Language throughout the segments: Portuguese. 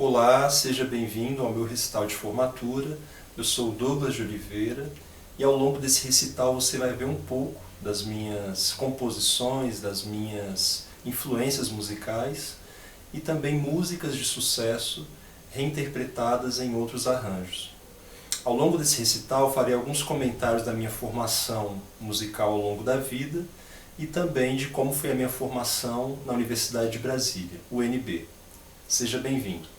Olá, seja bem-vindo ao meu recital de formatura. Eu sou o Douglas de Oliveira e ao longo desse recital você vai ver um pouco das minhas composições, das minhas influências musicais e também músicas de sucesso reinterpretadas em outros arranjos. Ao longo desse recital farei alguns comentários da minha formação musical ao longo da vida e também de como foi a minha formação na Universidade de Brasília, UNB. Seja bem-vindo.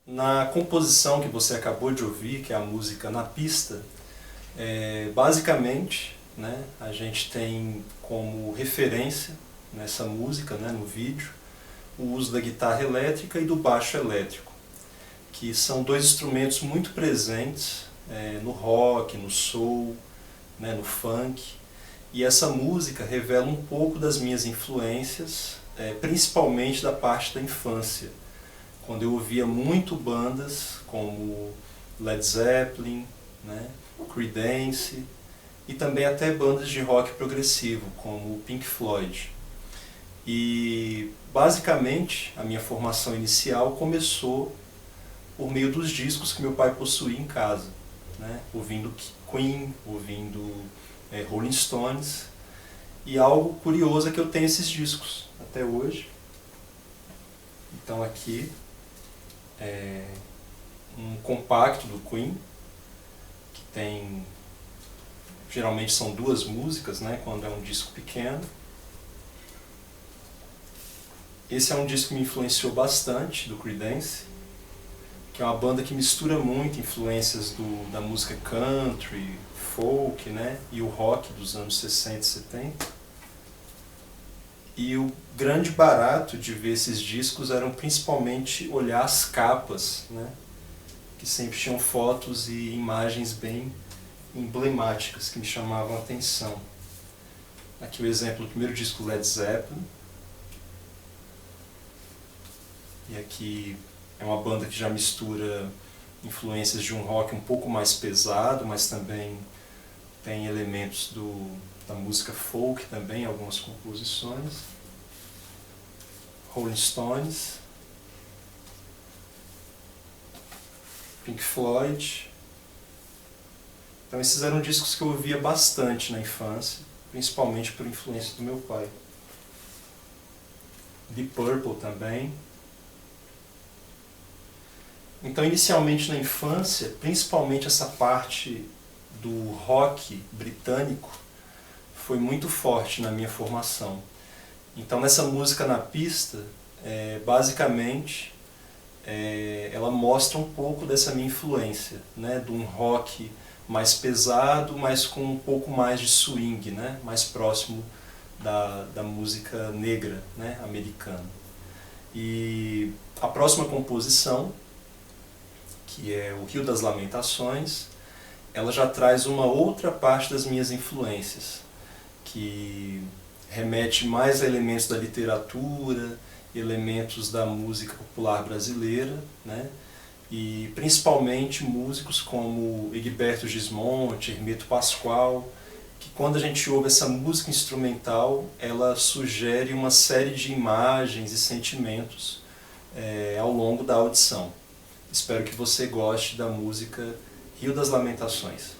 Na composição que você acabou de ouvir, que é a música Na Pista, basicamente, né, a gente tem como referência nessa música, né, no vídeo, o uso da guitarra elétrica e do baixo elétrico, que são dois instrumentos muito presentes no rock, no soul, né, no funk. E essa música revela um pouco das minhas influências, principalmente da parte da infância, quando eu ouvia muito bandas como Led Zeppelin, né, Creedence e também até bandas de rock progressivo como Pink Floyd. E basicamente a minha formação inicial começou por meio dos discos que meu pai possuía em casa, né, ouvindo Queen, ouvindo Rolling Stones, e algo curioso é que eu tenho esses discos até hoje. Então aqui um compacto do Queen, que tem, geralmente são duas músicas, né, quando é um disco pequeno. Esse é um disco que me influenciou bastante, do Creedence, que é uma banda que mistura muito influências da música country, folk, né, e o rock dos anos 60 e 70. E o grande barato de ver esses discos eram principalmente olhar as capas, né, que sempre tinham fotos e imagens bem emblemáticas que me chamavam a atenção. Aqui o exemplo do primeiro disco Led Zeppelin. E aqui é uma banda que já mistura influências de um rock um pouco mais pesado, mas também tem elementos da música folk também em algumas composições. Rolling Stones, Pink Floyd. Então esses eram discos que eu ouvia bastante na infância, principalmente por influência do meu pai. Deep Purple também. Então, inicialmente na infância, principalmente essa parte do rock britânico foi muito forte na minha formação. Então, nessa música na pista, basicamente, ela mostra um pouco dessa minha influência, né? De um rock mais pesado, mas com um pouco mais de swing, né? Mais próximo da música negra, né? Americana. E a próxima composição, que é o Rio das Lamentações, ela já traz uma outra parte das minhas influências, que remete mais a elementos da literatura, elementos da música popular brasileira, né? E principalmente músicos como Egberto Gismonti, Hermeto Pascoal, que quando a gente ouve essa música instrumental, ela sugere uma série de imagens e sentimentos ao longo da audição. Espero que você goste da música Rio das Lamentações.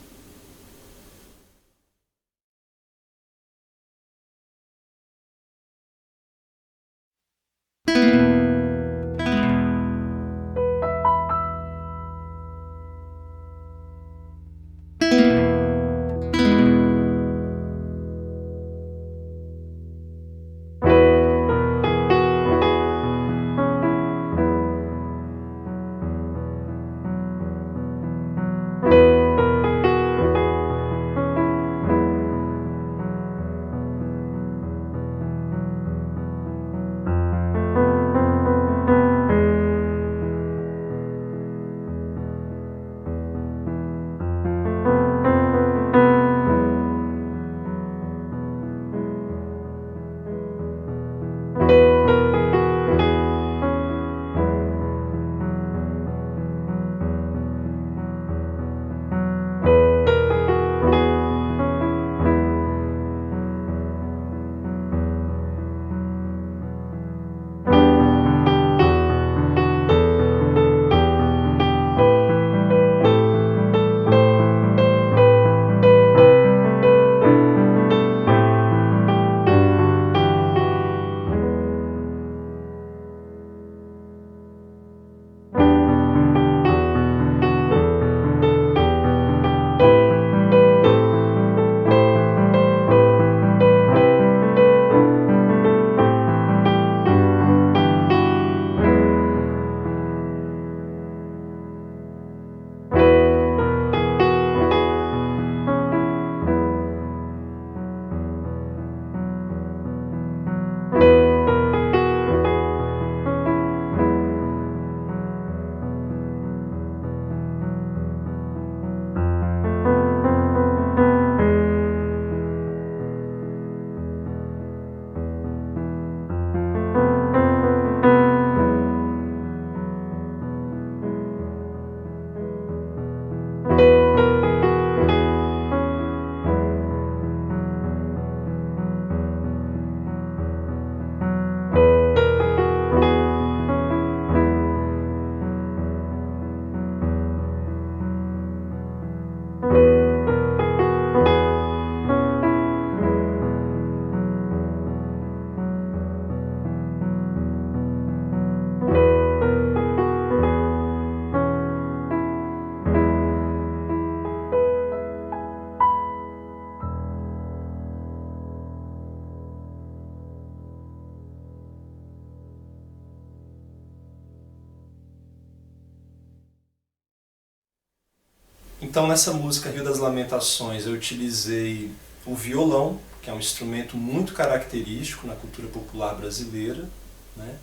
Então nessa música Rio das Lamentações eu utilizei o violão, que é um instrumento muito característico na cultura popular brasileira, né?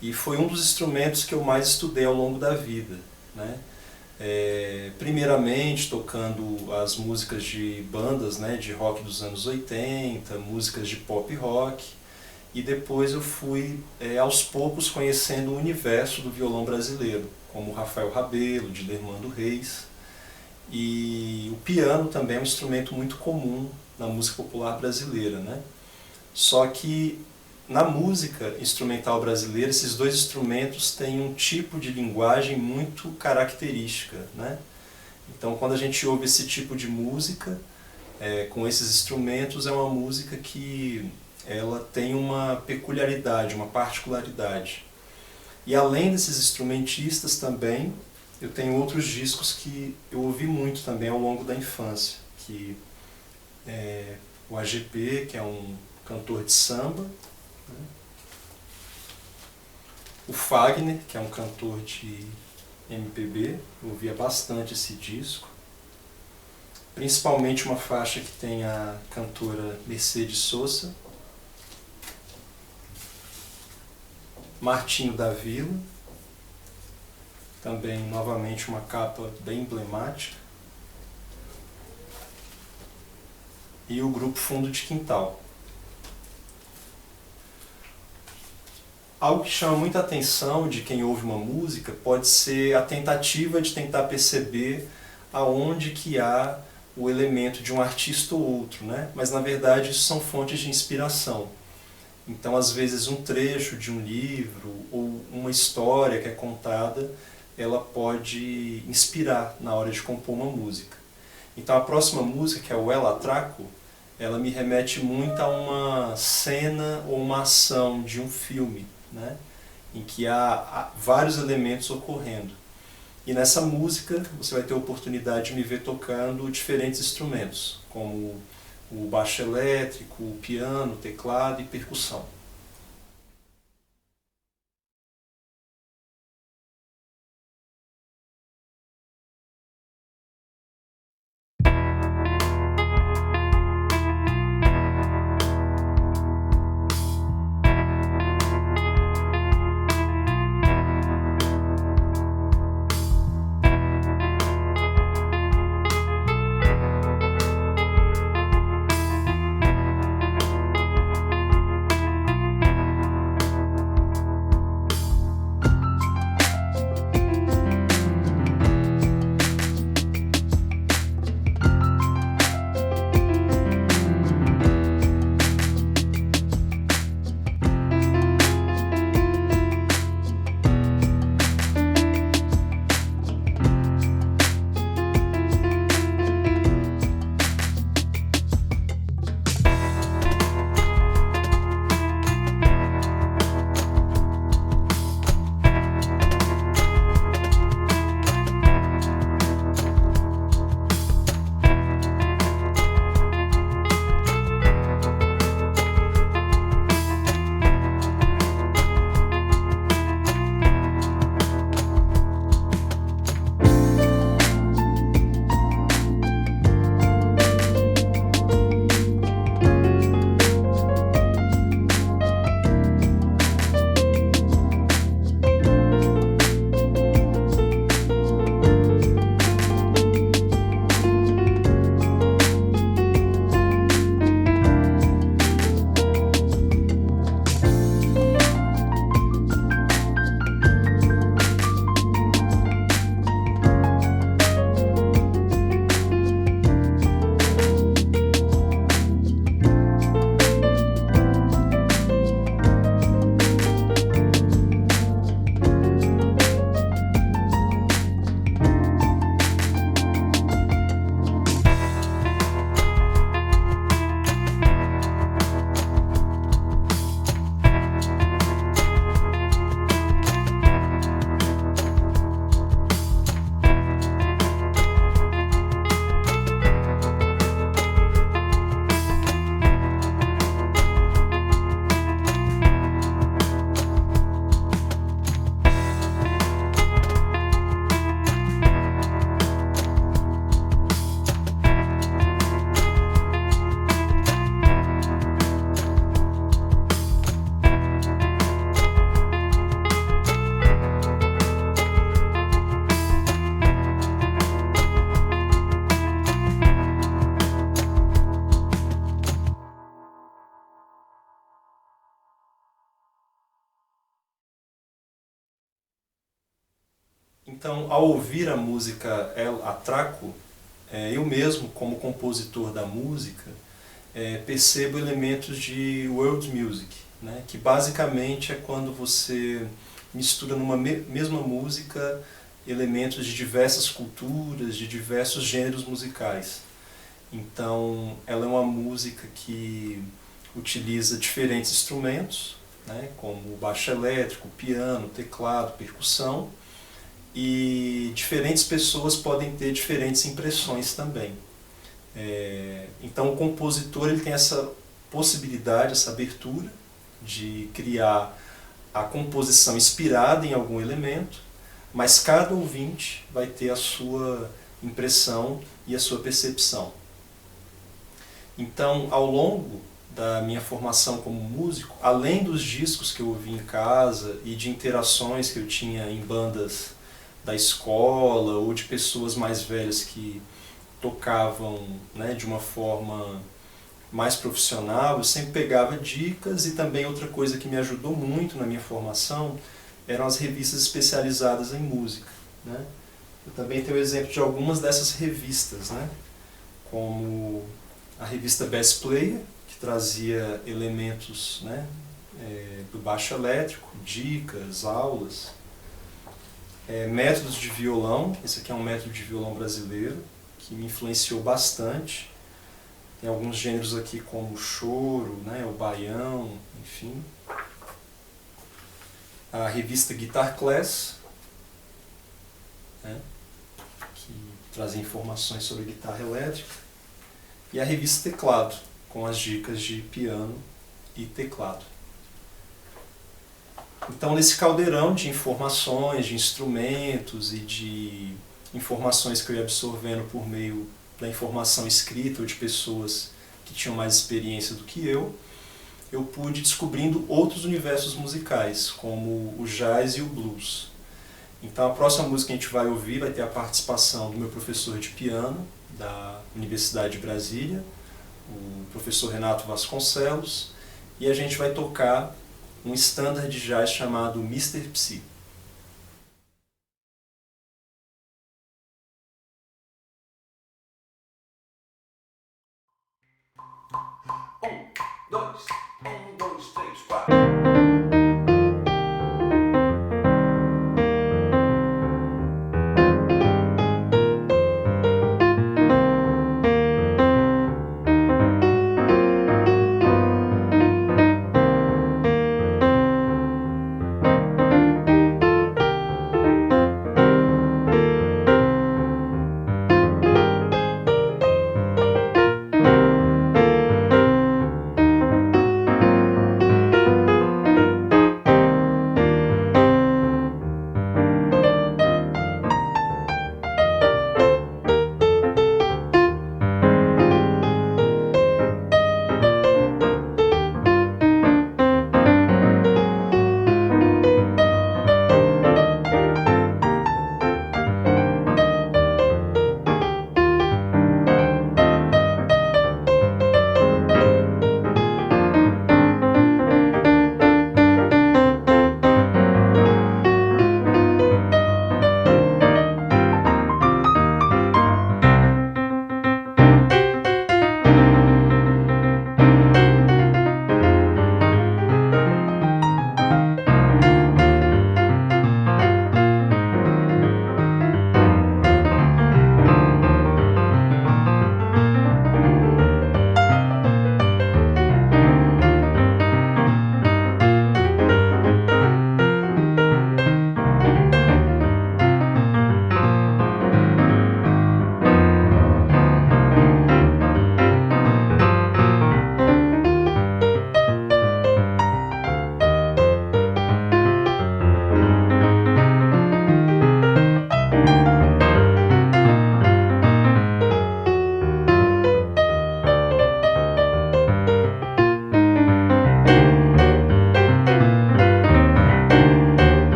E foi um dos instrumentos que eu mais estudei ao longo da vida, né? Primeiramente tocando as músicas de bandas, né, de rock dos anos 80, músicas de pop rock, e depois eu fui aos poucos conhecendo o universo do violão brasileiro, como Rafael Rabelo, Dilermando Reis, e o piano também é um instrumento muito comum na música popular brasileira, né? Só que na música instrumental brasileira, esses dois instrumentos têm um tipo de linguagem muito característica, né? Então, quando a gente ouve esse tipo de música, com esses instrumentos, é uma música que ela tem uma peculiaridade, uma particularidade. E além desses instrumentistas também, eu tenho outros discos que eu ouvi muito também ao longo da infância, que é o AGP, que é um cantor de samba, né? O Fagner, que é um cantor de MPB, eu ouvia bastante esse disco, principalmente uma faixa que tem a cantora Mercedes Sosa, Martinho da Vila, também novamente uma capa bem emblemática, e o grupo Fundo de Quintal. Algo que chama muita atenção de quem ouve uma música pode ser a tentativa de tentar perceber aonde que há o elemento de um artista ou outro, né? Mas na verdade isso são fontes de inspiração. Então às vezes um trecho de um livro ou uma história que é contada, ela pode inspirar na hora de compor uma música. Então a próxima música, que é o El Atraco, ela me remete muito a uma cena ou uma ação de um filme, né? Em que há vários elementos ocorrendo. E nessa música você vai ter a oportunidade de me ver tocando diferentes instrumentos, como o baixo elétrico, o piano, o teclado e percussão. Então, ao ouvir a música El Atraco, eu mesmo, como compositor da música, percebo elementos de world music, né? Que basicamente é quando você mistura numa mesma música elementos de diversas culturas, de diversos gêneros musicais. Então, ela é uma música que utiliza diferentes instrumentos, né? Como baixo elétrico, piano, teclado, percussão, e diferentes pessoas podem ter diferentes impressões também. Então o compositor ele tem essa possibilidade, essa abertura de criar a composição inspirada em algum elemento, mas cada ouvinte vai ter a sua impressão e a sua percepção. Então, ao longo da minha formação como músico, além dos discos que eu ouvi em casa e de interações que eu tinha em bandas da escola ou de pessoas mais velhas que tocavam, né, de uma forma mais profissional, eu sempre pegava dicas. E também outra coisa que me ajudou muito na minha formação eram as revistas especializadas em música, né? Eu também tenho o exemplo de algumas dessas revistas, né? Como a revista Best Player, que trazia elementos, né, do baixo elétrico, dicas, aulas. Métodos de violão, esse aqui é um método de violão brasileiro, que me influenciou bastante. Tem alguns gêneros aqui como o choro, né, o baião, enfim. A revista Guitar Class, né, que trazia informações sobre guitarra elétrica. E a revista Teclado, com as dicas de piano e teclado. Então, nesse caldeirão de informações, de instrumentos e de informações que eu ia absorvendo por meio da informação escrita ou de pessoas que tinham mais experiência do que eu pude descobrindo outros universos musicais, como o jazz e o blues. Então, a próxima música que a gente vai ouvir vai ter a participação do meu professor de piano da Universidade de Brasília, o professor Renato Vasconcelos, e a gente vai tocar um standard de jazz chamado Mr. Psy. Dois, três, quatro.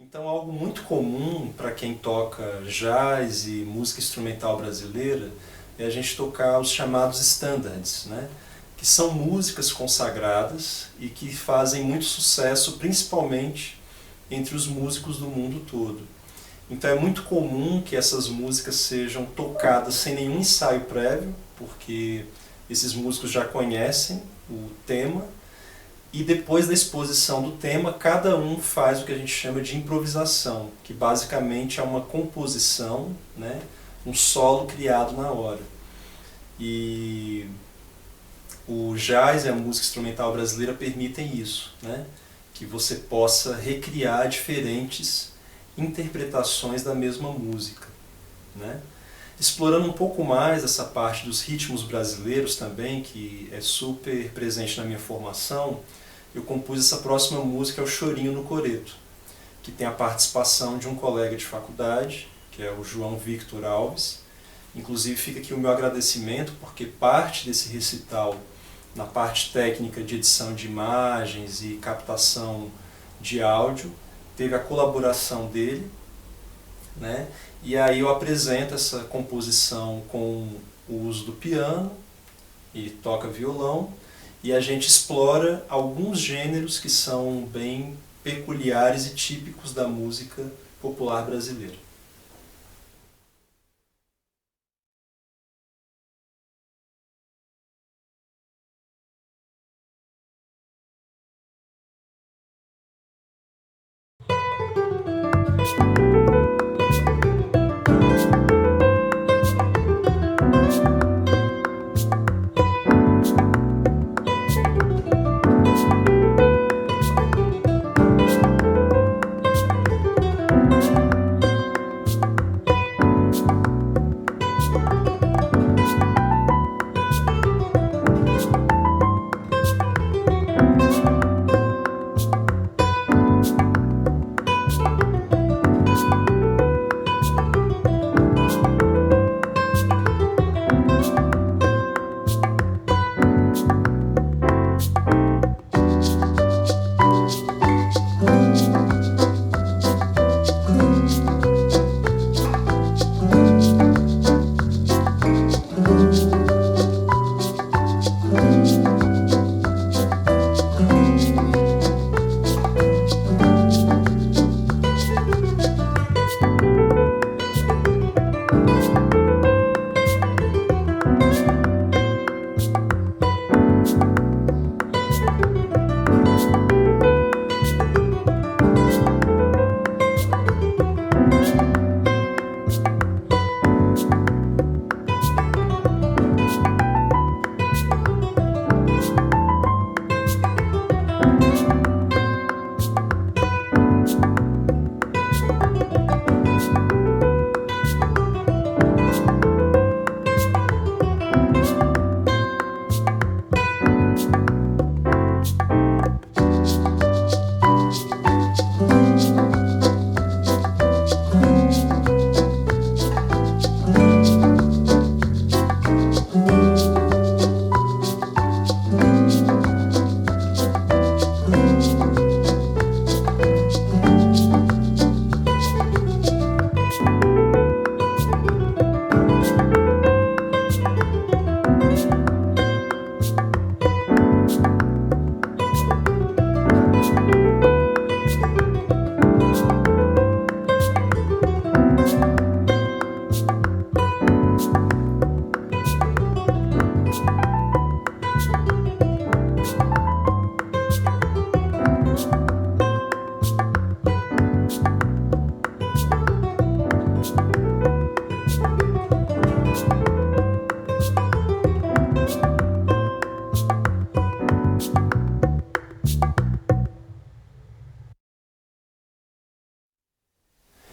Então, algo muito comum para quem toca jazz e música instrumental brasileira é a gente tocar os chamados standards, né? Que são músicas consagradas e que fazem muito sucesso, principalmente entre os músicos do mundo todo. Então é muito comum que essas músicas sejam tocadas sem nenhum ensaio prévio, porque esses músicos já conhecem o tema, e depois da exposição do tema, cada um faz o que a gente chama de improvisação, que basicamente é uma composição, né, um solo criado na hora. E o jazz e a música instrumental brasileira permitem isso, né, que você possa recriar diferentes interpretações da mesma música, né? Explorando um pouco mais essa parte dos ritmos brasileiros também, que é super presente na minha formação, eu compus essa próxima música, é o Chorinho no Coreto, que tem a participação de um colega de faculdade, que é o João Victor Alves. Inclusive fica aqui o meu agradecimento, porque parte desse recital, na parte técnica de edição de imagens e captação de áudio, teve a colaboração dele, né? E aí eu apresento essa composição com o uso do piano e toca violão, e a gente explora alguns gêneros que são bem peculiares e típicos da música popular brasileira.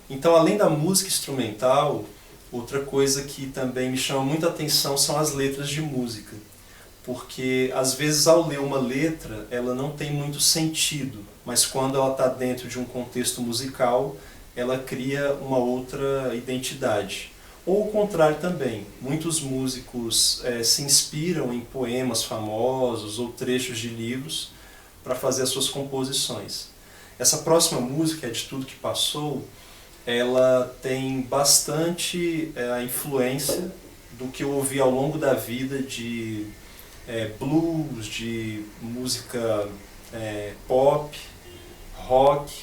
Então, além da música instrumental, outra coisa que também me chama muita atenção são as letras de música. Porque, às vezes, ao ler uma letra, ela não tem muito sentido, mas quando ela está dentro de um contexto musical, ela cria uma outra identidade. Ou o contrário também, muitos músicos se inspiram em poemas famosos ou trechos de livros para fazer as suas composições. Essa próxima música, É de Tudo que Passou, ela tem bastante a influência do que eu ouvi ao longo da vida de blues, de música pop, rock,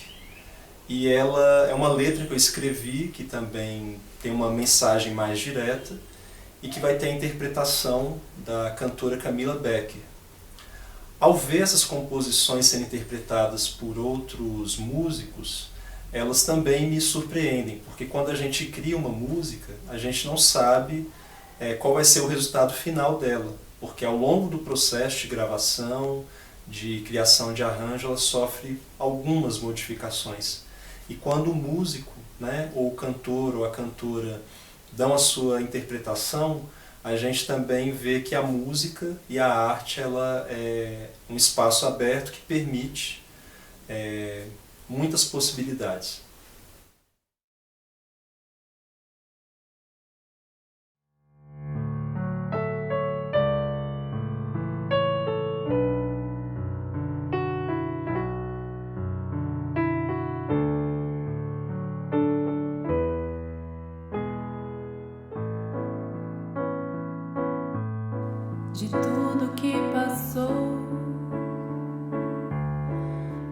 e ela é uma letra que eu escrevi que também tem uma mensagem mais direta e que vai ter a interpretação da cantora Camila Becker. Ao ver essas composições sendo interpretadas por outros músicos, elas também me surpreendem, porque quando a gente cria uma música, a gente não sabe qual vai ser o resultado final dela, porque ao longo do processo de gravação, de criação de arranjo, ela sofre algumas modificações. E quando o músico, né, ou o cantor ou a cantora dão a sua interpretação, a gente também vê que a música e a arte ela é um espaço aberto que permite muitas possibilidades. De tudo que passou,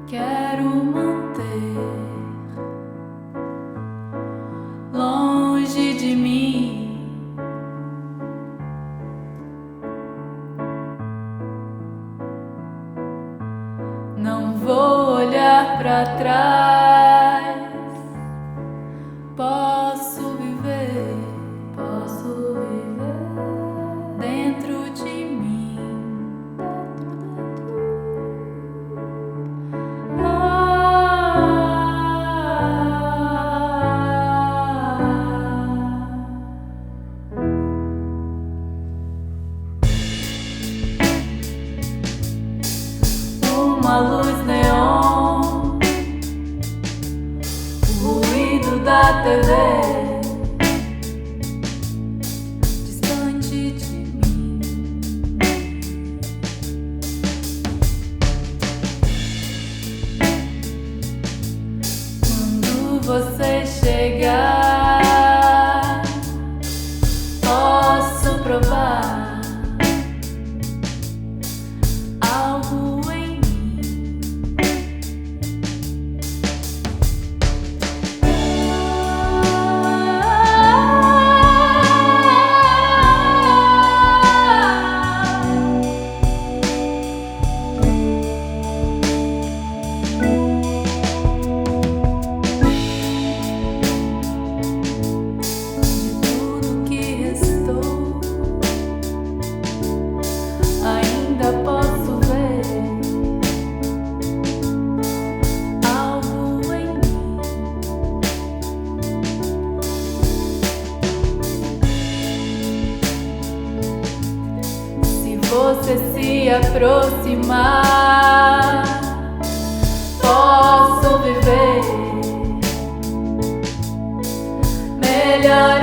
quero manter longe de mim não vou olhar pra trás, posso viver dentro de mim. Uma luz neon, o ruído da TV distante de mim. Quando você chegar, posso provar algo em mim. De tudo que restou, ainda posso ver algo em mim. Se você se aproximar, posso viver melhor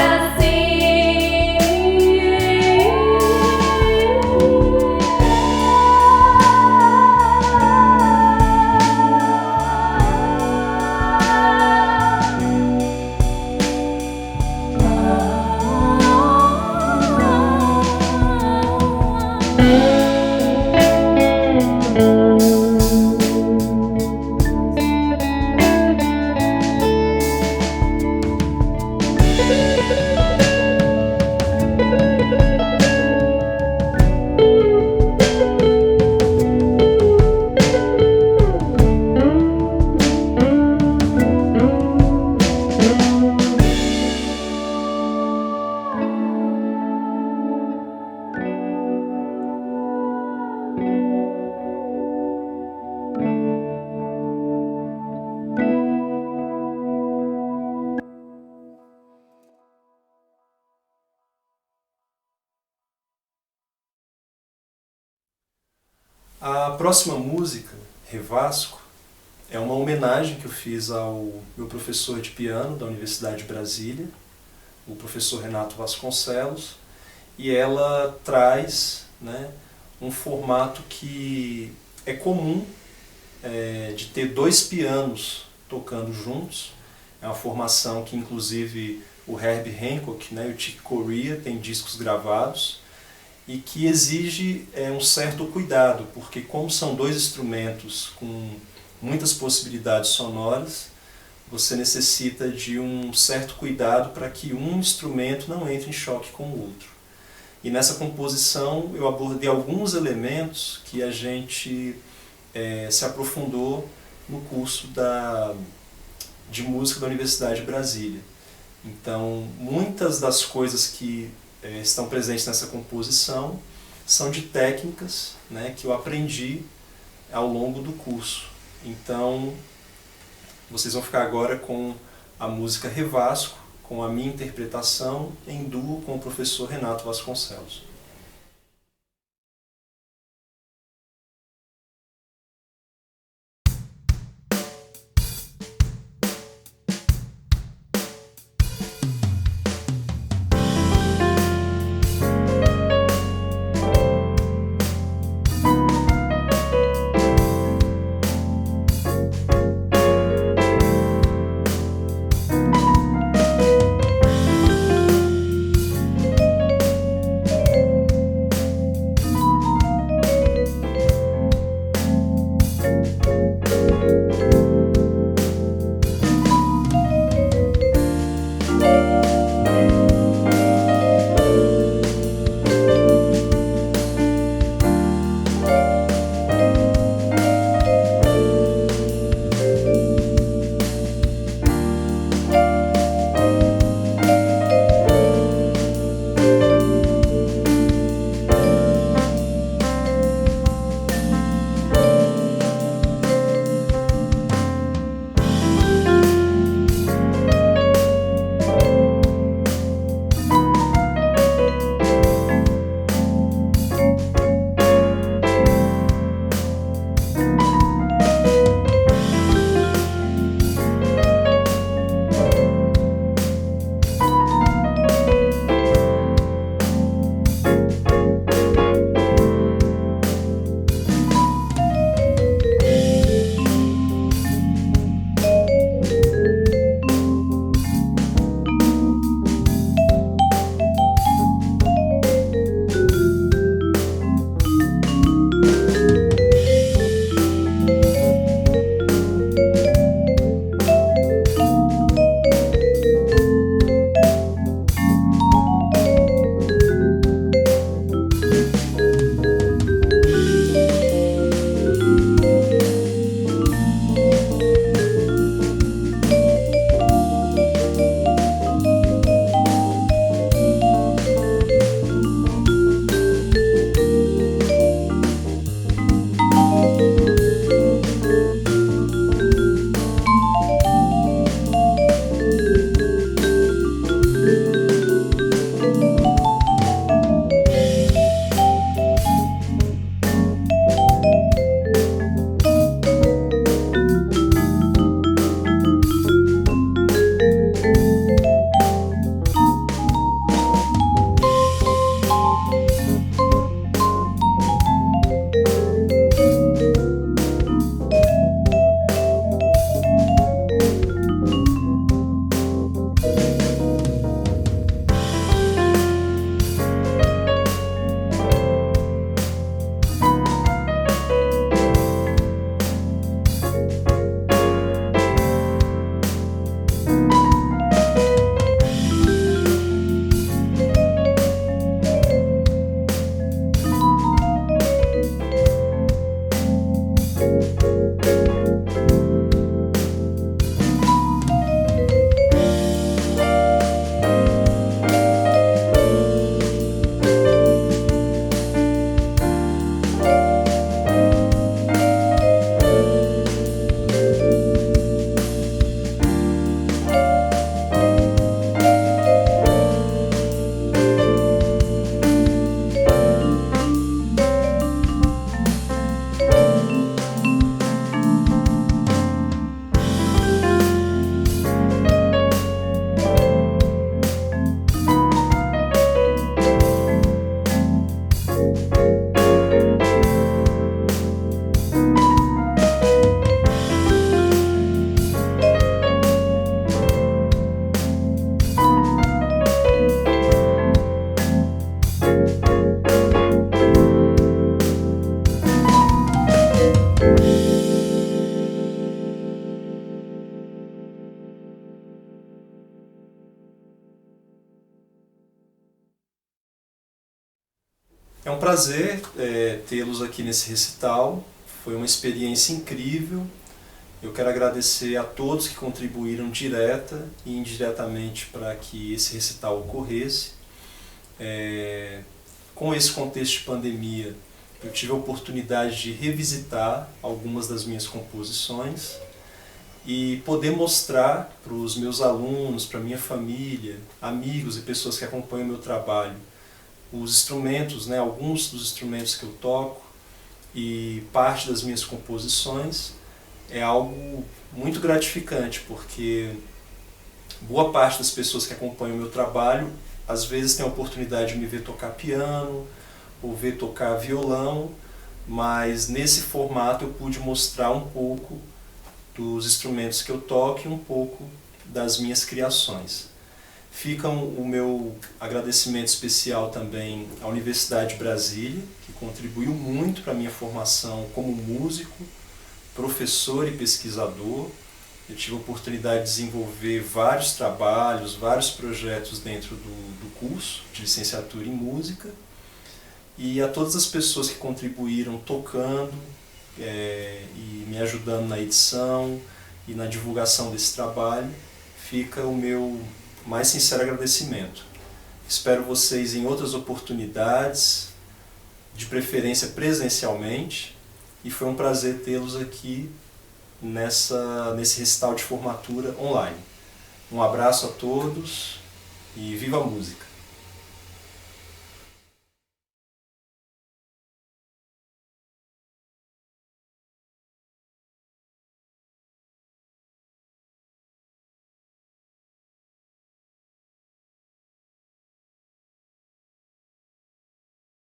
A próxima música, Revasco, é uma homenagem que eu fiz ao meu professor de piano da Universidade de Brasília, o professor Renato Vasconcelos, e ela traz, né, um formato que é comum de ter 2 pianos tocando juntos. É uma formação que inclusive o Herbie Hancock, né, e o Chick Corea têm discos gravados, e que exige um certo cuidado, porque como são 2 instrumentos com muitas possibilidades sonoras, você necessita de um certo cuidado para que um instrumento não entre em choque com o outro. E nessa composição eu abordei alguns elementos que a gente se aprofundou no curso de música da Universidade de Brasília. Então, muitas das coisas que estão presentes nessa composição são de técnicas, né, que eu aprendi ao longo do curso. Então, vocês vão ficar agora com a música Revasco, com a minha interpretação em duo com o professor Renato Vasconcelos. É um prazer tê-los aqui nesse recital, foi uma experiência incrível. Eu quero agradecer a todos que contribuíram direta e indiretamente para que esse recital ocorresse. Com esse contexto de pandemia, eu tive a oportunidade de revisitar algumas das minhas composições e poder mostrar para os meus alunos, para a minha família, amigos e pessoas que acompanham o meu trabalho, os instrumentos, alguns dos instrumentos que eu toco e parte das minhas composições. É algo muito gratificante, porque boa parte das pessoas que acompanham o meu trabalho às vezes tem a oportunidade de me ver tocar piano ou ver tocar violão, mas nesse formato eu pude mostrar um pouco dos instrumentos que eu toco e um pouco das minhas criações. Fica o meu agradecimento especial também à Universidade de Brasília, que contribuiu muito para a minha formação como músico, professor e pesquisador. Eu tive a oportunidade de desenvolver vários trabalhos, vários projetos dentro do curso de licenciatura em música. E a todas as pessoas que contribuíram tocando e me ajudando na edição e na divulgação desse trabalho, fica o meu mais sincero agradecimento. Espero vocês em outras oportunidades, de preferência presencialmente, e foi um prazer tê-los aqui nesse recital de formatura online. Um abraço a todos e viva a música!